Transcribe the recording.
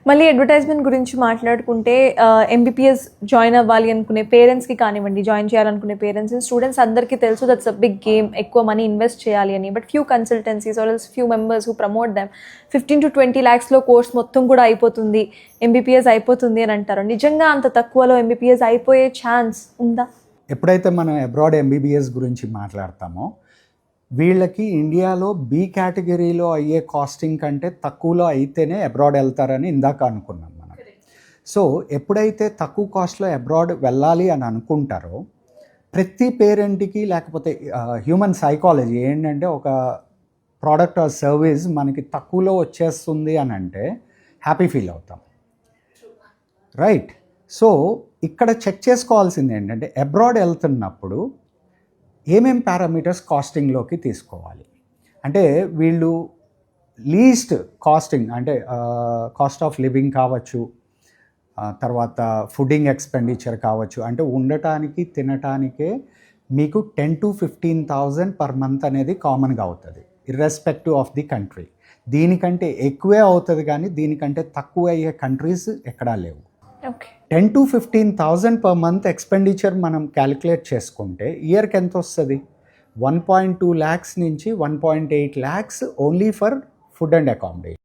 మళ్ళీ అడ్వర్టైజ్మెంట్ గురించి మాట్లాడుకుంటే ఎంబీపీఎస్ జాయిన్ అవ్వాలి అనుకునే పేరెంట్స్కి కానివ్వండి, జాయిన్ చేయాలనుకునే పేరెంట్స్ స్టూడెంట్స్ అందరికీ తెలుసు దట్స్ అ బిగ్ గేమ్, ఎక్కువ మనీ ఇన్వెస్ట్ చేయాలి అని. But few consultancies are few members who promote them 15 to 20 lakhsలో కోర్స్ మొత్తం కూడా అయిపోతుంది, ఎంబీపీఎస్ అయిపోతుంది అని అంటారు. నిజంగా అంత తక్కువలో ఎంబీపీఎస్ అయిపోయే ఛాన్స్ ఉందా? ఎప్పుడైతే మనం అబ్రాడ్ ఎంబీబీఎస్ గురించి మాట్లాడతామో వీళ్ళకి ఇండియాలో బి కేటగిరీలో అయ్యే కాస్టింగ్ కంటే తక్కువలో అయితేనే అబ్రాడ్ వెళ్తారని ఇందాక అనుకున్నాం మనం. సో ఎప్పుడైతే తక్కువ కాస్ట్లో అబ్రాడ్ వెళ్ళాలి అని అనుకుంటారో ప్రతి పేరెంట్కి, లేకపోతే హ్యూమన్ సైకాలజీ ఏంటంటే ఒక ప్రోడక్ట్ ఆర్ సర్వీస్ మనకి తక్కువలో వచ్చేస్తుంది అని అంటే హ్యాపీ ఫీల్ అవుతాం, రైట్? సో ఇక్కడ చెక్ చేసుకోవాల్సింది ఏంటంటే అబ్రాడ్ వెళ్తున్నప్పుడు ఏమేం పారామీటర్స్ కాస్టింగ్లోకి తీసుకోవాలి అంటే వీళ్ళు లీస్ట్ కాస్టింగ్ అంటే కాస్ట్ ఆఫ్ లివింగ్ కావచ్చు, తర్వాత ఫుడ్డింగ్ ఎక్స్పెండిచర్ కావచ్చు, అంటే ఉండటానికి తినటానికే మీకు 10,000 to 15,000 per month అనేది కామన్గా అవుతుంది ఇర్రెస్పెక్టివ్ ఆఫ్ ది కంట్రీ. దీనికంటే ఎక్కువే అవుతుంది కానీ దీనికంటే తక్కువ అయ్యే కంట్రీస్ ఎక్కడా లేవు. 10,000 to 15,000 per month ఎక్స్పెండిచర్ మనం క్యాలిక్యులేట్ చేసుకుంటే ఇయర్కి ఎంత వస్తుంది? 1.2 lakhs నుంచి 1.8 lakhs only for food and accommodation.